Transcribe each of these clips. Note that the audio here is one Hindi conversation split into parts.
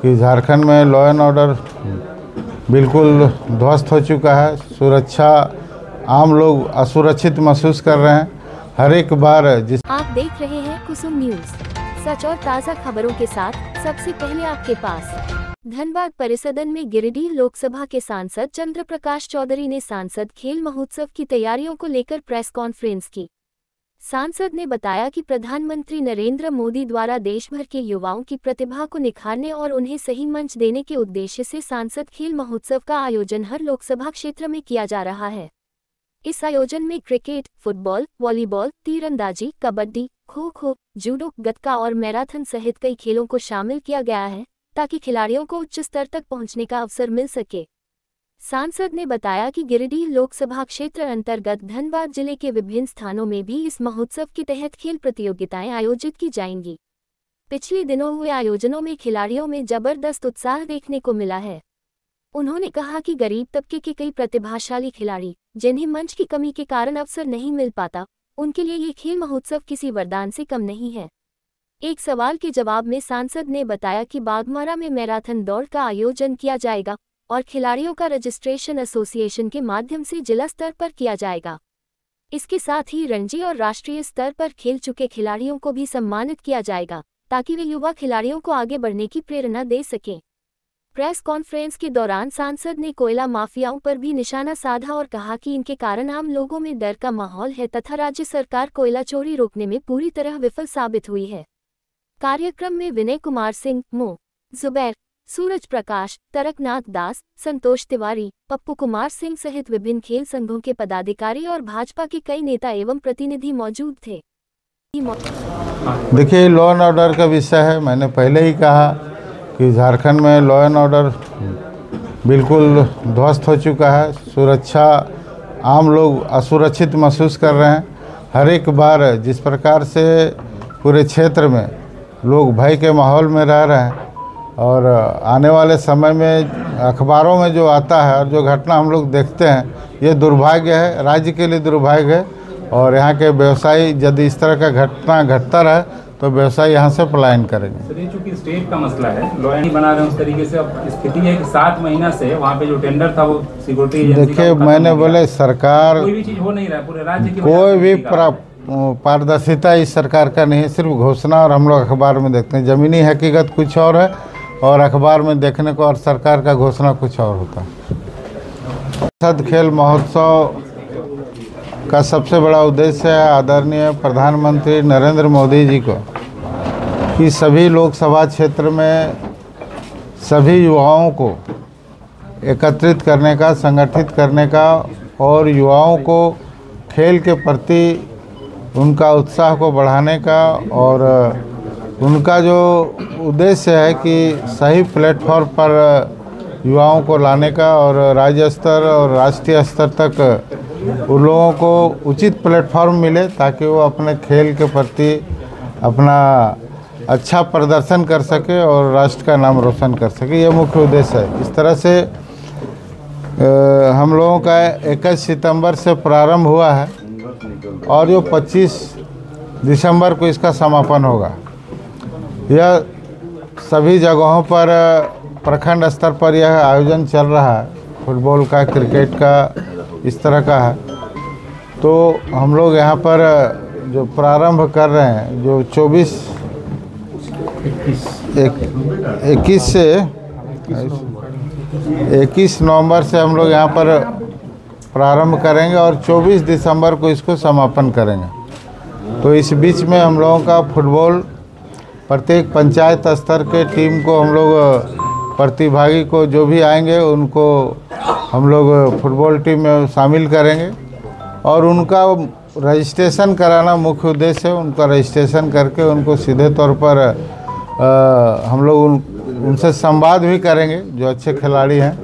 कि झारखंड में लॉ एंड ऑर्डर बिल्कुल ध्वस्त हो चुका है। सुरक्षा, आम लोग असुरक्षित महसूस कर रहे हैं। हर एक बार आप देख रहे हैं कुसुम न्यूज, सच और ताज़ा खबरों के साथ सबसे पहले आपके पास। धनबाद परिसदन में गिरिडीह लोकसभा के सांसद चंद्र प्रकाश चौधरी ने सांसद खेल महोत्सव की तैयारियों को लेकर प्रेस कॉन्फ्रेंस की। सांसद ने बताया कि प्रधानमंत्री नरेंद्र मोदी द्वारा देश भर के युवाओं की प्रतिभा को निखारने और उन्हें सही मंच देने के उद्देश्य से सांसद खेल महोत्सव का आयोजन हर लोकसभा क्षेत्र में किया जा रहा है। इस आयोजन में क्रिकेट, फुटबॉल, वॉलीबॉल, तीरंदाजी, कबड्डी, खो-खो, जूडो, गतका और मैराथन सहित कई खेलों को शामिल किया गया है ताकि खिलाड़ियों को उच्च स्तर तक पहुंचने का अवसर मिल सके। सांसद ने बताया कि गिरिडीह लोकसभा क्षेत्र अंतर्गत धनबाद जिले के विभिन्न स्थानों में भी इस महोत्सव के तहत खेल प्रतियोगिताएं आयोजित की जाएंगी। पिछले दिनों हुए आयोजनों में खिलाड़ियों में जबरदस्त उत्साह देखने को मिला है। उन्होंने कहा कि गरीब तबके के कई प्रतिभाशाली खिलाड़ी जिन्हें मंच की कमी के कारण अवसर नहीं मिल पाता, उनके लिए ये खेल महोत्सव किसी वरदान से कम नहीं है। एक सवाल के जवाब में सांसद ने बताया कि बाघमारा में मैराथन दौड़ का आयोजन किया जाएगा और खिलाड़ियों का रजिस्ट्रेशन एसोसिएशन के माध्यम से जिला स्तर पर किया जाएगा। इसके साथ ही रणजी और राष्ट्रीय स्तर पर खेल चुके खिलाड़ियों को भी सम्मानित किया जाएगा ताकि वे युवा खिलाड़ियों को आगे बढ़ने की प्रेरणा दे सकें। प्रेस कॉन्फ्रेंस के दौरान सांसद ने कोयला माफियाओं पर भी निशाना साधा और कहा कि इनके कारण आम लोगों में डर का माहौल है तथा राज्य सरकार कोयला चोरी रोकने में पूरी तरह विफल साबित हुई है। कार्यक्रम में विनय कुमार सिंह, मो जुबैर, सूरज प्रकाश, तरकनाथ दास, संतोष तिवारी, पप्पू कुमार सिंह सहित विभिन्न खेल संघों के पदाधिकारी और भाजपा के कई नेता एवं प्रतिनिधि मौजूद थे। देखिए, लॉ एंड ऑर्डर का विषय है। मैंने पहले ही कहा कि झारखंड में लॉ एंड ऑर्डर बिल्कुल ध्वस्त हो चुका है। सुरक्षा, आम लोग असुरक्षित महसूस कर रहे हैं। हर एक बार जिस प्रकार से पूरे क्षेत्र में लोग भय के माहौल में रह रहे हैं और आने वाले समय में अखबारों में जो आता है और जो घटना हम लोग देखते हैं, ये दुर्भाग्य है, राज्य के लिए दुर्भाग्य है। और यहाँ के व्यवसायी यदि इस तरह का घटना घटता रहे तो व्यवसायी यहाँ से पलायन करेंगे। सर, ये चूंकि स्टेट का मसला है, लॉ नहीं बना रहे हैं उस तरीके से। अब स्थिति है कि 7 महीना से वहाँ पे जो टेंडर था वो सिक्योरिटी एजेंसी। देखिए, मैंने बोले सरकार कोई भी चीज़ हो नहीं रहा है पूरे राज्य की, कोई भी पारदर्शिता इस सरकार का नहीं है, सिर्फ घोषणा। और हम लोग अखबार में देखते हैं, ज़मीनी हकीकत कुछ और है और अखबार में देखने को और सरकार का घोषणा कुछ और होता है। संसद खेल महोत्सव का सबसे बड़ा उद्देश्य है आदरणीय प्रधानमंत्री नरेंद्र मोदी जी को कि सभी लोकसभा क्षेत्र में सभी युवाओं को एकत्रित करने का, संगठित करने का और युवाओं को खेल के प्रति उनका उत्साह को बढ़ाने का और उनका जो उद्देश्य है कि सही प्लेटफॉर्म पर युवाओं को लाने का और राज्य स्तर और राष्ट्रीय स्तर तक उन लोगों को उचित प्लेटफॉर्म मिले ताकि वो अपने खेल के प्रति अपना अच्छा प्रदर्शन कर सके और राष्ट्र का नाम रोशन कर सके। ये मुख्य उद्देश्य है। इस तरह से हम लोगों का 21 सितंबर से प्रारंभ हुआ है और जो 25 दिसंबर को इसका समापन होगा। यह सभी जगहों पर प्रखंड स्तर पर यह आयोजन चल रहा है, फुटबॉल का, क्रिकेट का, इस तरह का है। तो हम लोग यहाँ पर जो प्रारंभ कर रहे हैं, जो 21 नवंबर से हम लोग यहाँ पर प्रारंभ करेंगे और 24 दिसंबर को इसको समापन करेंगे। तो इस बीच में हम लोगों का फुटबॉल प्रत्येक पंचायत स्तर के टीम को हम लोग प्रतिभागी को जो भी आएंगे उनको हम लोग फुटबॉल टीम में शामिल करेंगे और उनका रजिस्ट्रेशन कराना मुख्य उद्देश्य है। उनका रजिस्ट्रेशन करके उनको सीधे तौर पर हम लोग उनसे संवाद भी करेंगे। जो अच्छे खिलाड़ी हैं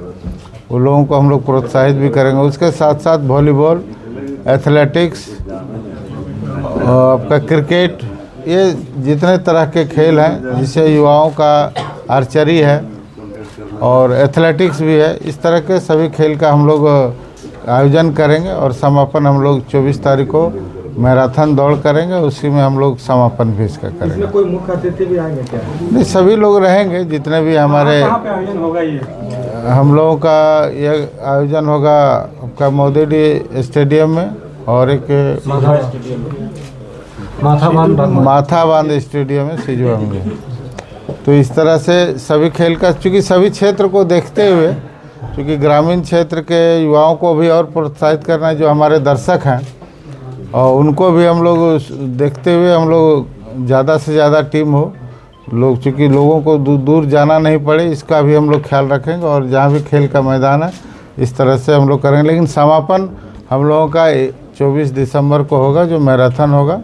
उन लोगों को हम लोग प्रोत्साहित भी करेंगे। उसके साथ साथ वॉलीबॉल, एथलेटिक्स, आपका क्रिकेट, ये जितने तरह के खेल हैं जिसे युवाओं का, आर्चरी है और एथलेटिक्स भी है, इस तरह के सभी खेल का हम लोग आयोजन करेंगे और समापन हम लोग 24 तारीख को मैराथन दौड़ करेंगे, उसी में हम लोग समापन भी इसका करेंगे। इसमें कोई मुख्य अतिथि भी आएंगे क्या? नहीं, सभी लोग रहेंगे जितने भी हमारे। कहाँ पे आयोजन होगा ये? हम लोगों का ये आयोजन होगा आपका मोदी स्टेडियम में और एक माथा बांध स्टेडियम में सिजुआ में। तो इस तरह से सभी खेल का, चूँकि सभी क्षेत्र को देखते हुए, क्योंकि ग्रामीण क्षेत्र के युवाओं को भी और प्रोत्साहित करना है, जो हमारे दर्शक हैं और उनको भी हम लोग देखते हुए हम लोग ज़्यादा से ज़्यादा टीम हो लोग, चूँकि लोगों को दूर जाना नहीं पड़े, इसका भी हम लोग ख्याल रखेंगे। और जहाँ भी खेल का मैदान है इस तरह से हम लोग करेंगे। लेकिन समापन हम लोगों का 24 दिसंबर को होगा, जो मैराथन होगा,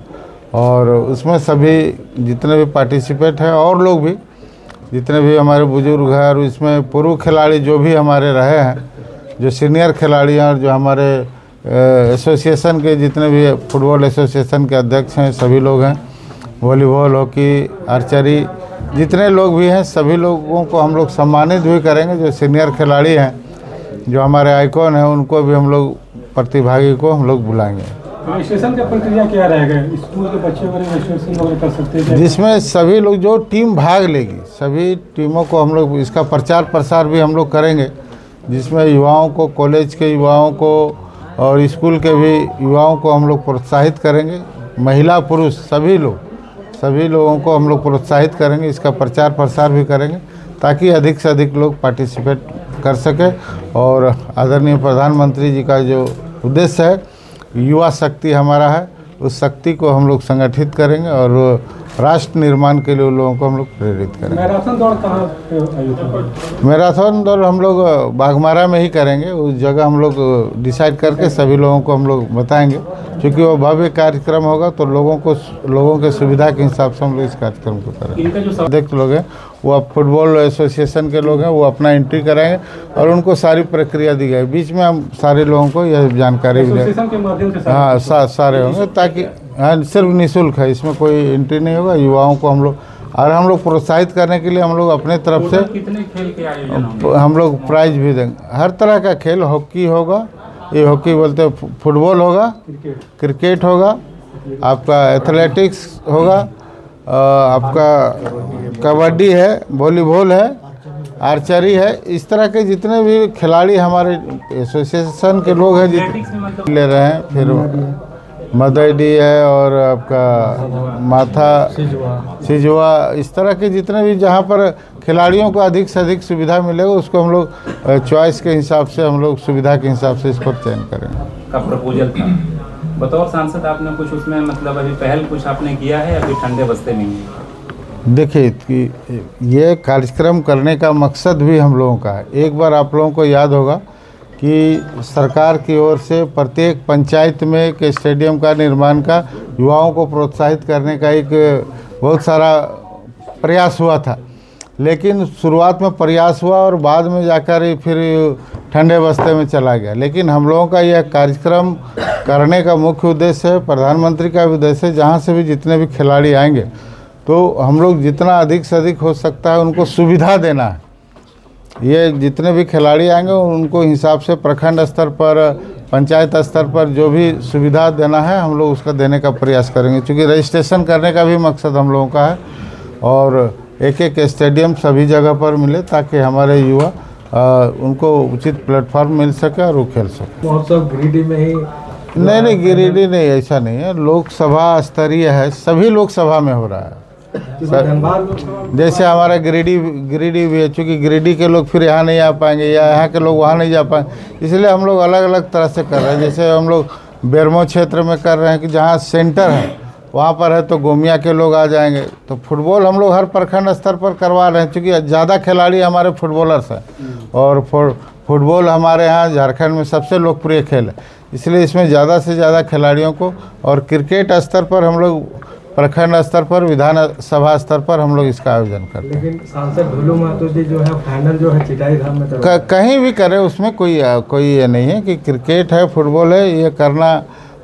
और उसमें सभी जितने भी पार्टिसिपेट हैं और लोग भी जितने भी हमारे बुजुर्ग हैं, और इसमें पूर्व खिलाड़ी जो भी हमारे रहे हैं, जो सीनियर खिलाड़ी हैं, और जो हमारे एसोसिएशन के जितने भी फुटबॉल एसोसिएशन के अध्यक्ष हैं, सभी लोग हैं, वॉलीबॉल, हॉकी, आर्चरी, जितने लोग भी हैं, सभी लोगों को हम लोग सम्मानित भी करेंगे। जो सीनियर खिलाड़ी हैं, जो हमारे आइकॉन हैं, उनको भी हम लोग प्रतिभागी को हम लोग बुलाएंगे। रजिस्ट्रेशन का प्रक्रिया क्या रहेगा? स्कूल के बच्चे वगैरह रजिस्ट्रेशन वगैरह कर सकते हैं? जिसमें सभी लोग, जो टीम भाग लेगी, सभी टीमों को हम लोग इसका प्रचार प्रसार भी हम लोग करेंगे, जिसमें युवाओं को, कॉलेज के युवाओं को और स्कूल के भी युवाओं को हम लोग प्रोत्साहित करेंगे। महिला पुरुष सभी लोगों को हम लोग प्रोत्साहित करेंगे, इसका प्रचार प्रसार भी करेंगे, ताकि अधिक से अधिक लोग पार्टिसिपेट कर सके। और आदरणीय प्रधानमंत्री जी का जो उद्देश्य है, युवा शक्ति हमारा है, उस शक्ति को हम लोग संगठित करेंगे और राष्ट्र निर्माण के लिए उन लोगों को हम लोग प्रेरित करेंगे। मैराथन दौड़ कहाँ पे आयोजित? मैराथन दौड़ हम लोग बाघमारा में ही करेंगे। उस जगह हम लोग डिसाइड करके सभी लोगों को हम लोग बताएंगे, क्योंकि वो भव्य कार्यक्रम होगा, तो लोगों के सुविधा के हिसाब से हम लोग इस कार्यक्रम को करेंगे। अध्यक्ष लोग हैं, वो अब फुटबॉल एसोसिएशन के लोग हैं, वो अपना एंट्री कराएंगे और उनको सारी प्रक्रिया दी गई। बीच में हम सारे लोगों को यह जानकारी भी देंगे। हाँ, सारे होंगे, ताकि हाँ, सिर्फ निःशुल्क है, इसमें कोई एंट्री नहीं होगा। युवाओं को हम लोग प्रोत्साहित करने के लिए हम लोग अपने तरफ से कितने खेल के आयोजन होंगे? हम लोग प्राइज भी देंगे। हर तरह का खेल, हॉकी होगा, ये हॉकी बोलते हैं, फुटबॉल होगा, क्रिकेट होगा, आपका एथलेटिक्स होगा, आपका कबड्डी है, वॉलीबॉल है, आर्चरी है। इस तरह के जितने भी खिलाड़ी हमारे एसोसिएशन के लोग हैं जितने ले रहे हैं, फिर मदईडी है और आपका माथा सिजुआ, इस तरह के जितने भी जहाँ पर खिलाड़ियों को अधिक से अधिक सुविधा मिलेगा, उसको हम लोग चॉइस के हिसाब से, हम लोग सुविधा के हिसाब से इसको चयन करेंगे। का प्रपोजल था, बतौर सांसद आपने कुछ उसमें मतलब अभी पहल कुछ आपने किया है, अभी ठंडे बस्ते में ही? देखिए कि ये कार्यक्रम करने का मकसद भी हम लोगों का है। एक बार आप लोगों को याद होगा कि सरकार की ओर से प्रत्येक पंचायत में एक स्टेडियम का निर्माण का, युवाओं को प्रोत्साहित करने का एक बहुत सारा प्रयास हुआ था। लेकिन शुरुआत में प्रयास हुआ और बाद में जाकर फिर ठंडे बस्ते में चला गया। लेकिन हम लोगों का यह कार्यक्रम करने का मुख्य उद्देश्य है, प्रधानमंत्री का भी उद्देश्य है, जहाँ से भी जितने भी खिलाड़ी आएंगे, तो हम लोग जितना अधिक से अधिक हो सकता है उनको सुविधा देना है। ये जितने भी खिलाड़ी आएंगे उनको हिसाब से प्रखंड स्तर पर, पंचायत स्तर पर जो भी सुविधा देना है, हम लोग उसका देने का प्रयास करेंगे। क्योंकि रजिस्ट्रेशन करने का भी मकसद हम लोगों का है, और एक एक स्टेडियम सभी जगह पर मिले, ताकि हमारे युवा उनको उचित प्लेटफॉर्म मिल सके और वो खेल सके। महोत्सव गिरिडीह में ही? नहीं, गिरिडीह नहीं, ऐसा नहीं है। लोकसभा स्तरीय है, सभी लोकसभा में हो रहा है। जैसे हमारा गिरिडीह भी है, चूँकि गिरिडीह के लोग फिर यहाँ नहीं आ पाएंगे या यहाँ के लोग वहाँ नहीं जा पाएंगे, इसलिए हम लोग अलग अलग तरह से कर रहे हैं। जैसे हम लोग बेरमो क्षेत्र में कर रहे हैं कि जहाँ सेंटर है वहाँ पर है, तो गोमिया के लोग आ जाएंगे। तो फुटबॉल हम लोग हर प्रखंड स्तर पर करवा रहे हैं, क्योंकि ज़्यादा खिलाड़ी हमारे फुटबॉलर्स हैं, और फुटबॉल हमारे यहाँ झारखंड में सबसे लोकप्रिय खेल है, इसलिए इसमें ज़्यादा से ज़्यादा खिलाड़ियों को। और क्रिकेट स्तर पर हम लोग प्रखंड स्तर पर, विधानसभा स्तर पर हम लोग इसका आयोजन करते हैं। लेकिन सांसद ढोलू महतो जी जो है फाइनल जो है चिटाई धाम में कहीं भी करें, उसमें कोई ये नहीं है कि क्रिकेट है, फुटबॉल है, ये करना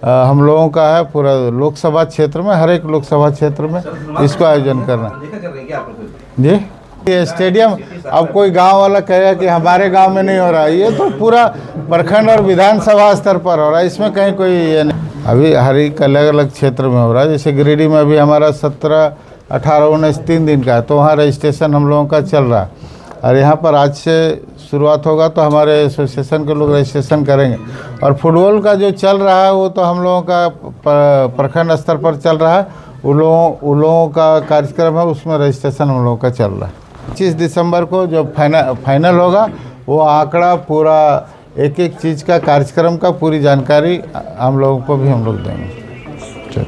हम लोगों का है। पूरा लोकसभा क्षेत्र में, हर एक लोकसभा क्षेत्र में इसको आयोजन करना। जी, ये स्टेडियम अब कोई गांव वाला कहेगा कि हमारे गांव में नहीं हो रहा है, ये तो पूरा प्रखंड और विधानसभा स्तर पर हो रहा है, इसमें कहीं कोई ये नहीं। अभी हर एक अलग अलग क्षेत्र में हो रहा है। जैसे गिरिडीह में अभी हमारा 17, 18, 19, 3 दिन का है, तो वहाँ रजिस्ट्रेशन हम लोगों का चल रहा है। और यहाँ पर आज से शुरुआत होगा तो हमारे एसोसिएशन के लोग रजिस्ट्रेशन करेंगे। और फुटबॉल का जो चल रहा है वो तो हम लोगों का प्रखंड स्तर पर चल रहा है। उन लोगों का कार्यक्रम है, उसमें रजिस्ट्रेशन हम लोगों का चल रहा है। 25 दिसंबर को जो फाइनल होगा वो आंकड़ा पूरा एक एक चीज़ का कार्यक्रम का पूरी जानकारी हम लोगों को भी हम लोग देंगे।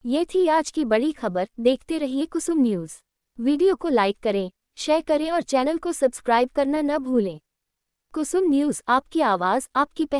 ये थी आज की बड़ी खबर। देखते रहिए कुसुम न्यूज़। वीडियो को लाइक करें, शेयर करें और चैनल को सब्सक्राइब करना न भूलें। कुसुम न्यूज़, आपकी आवाज़, आपकी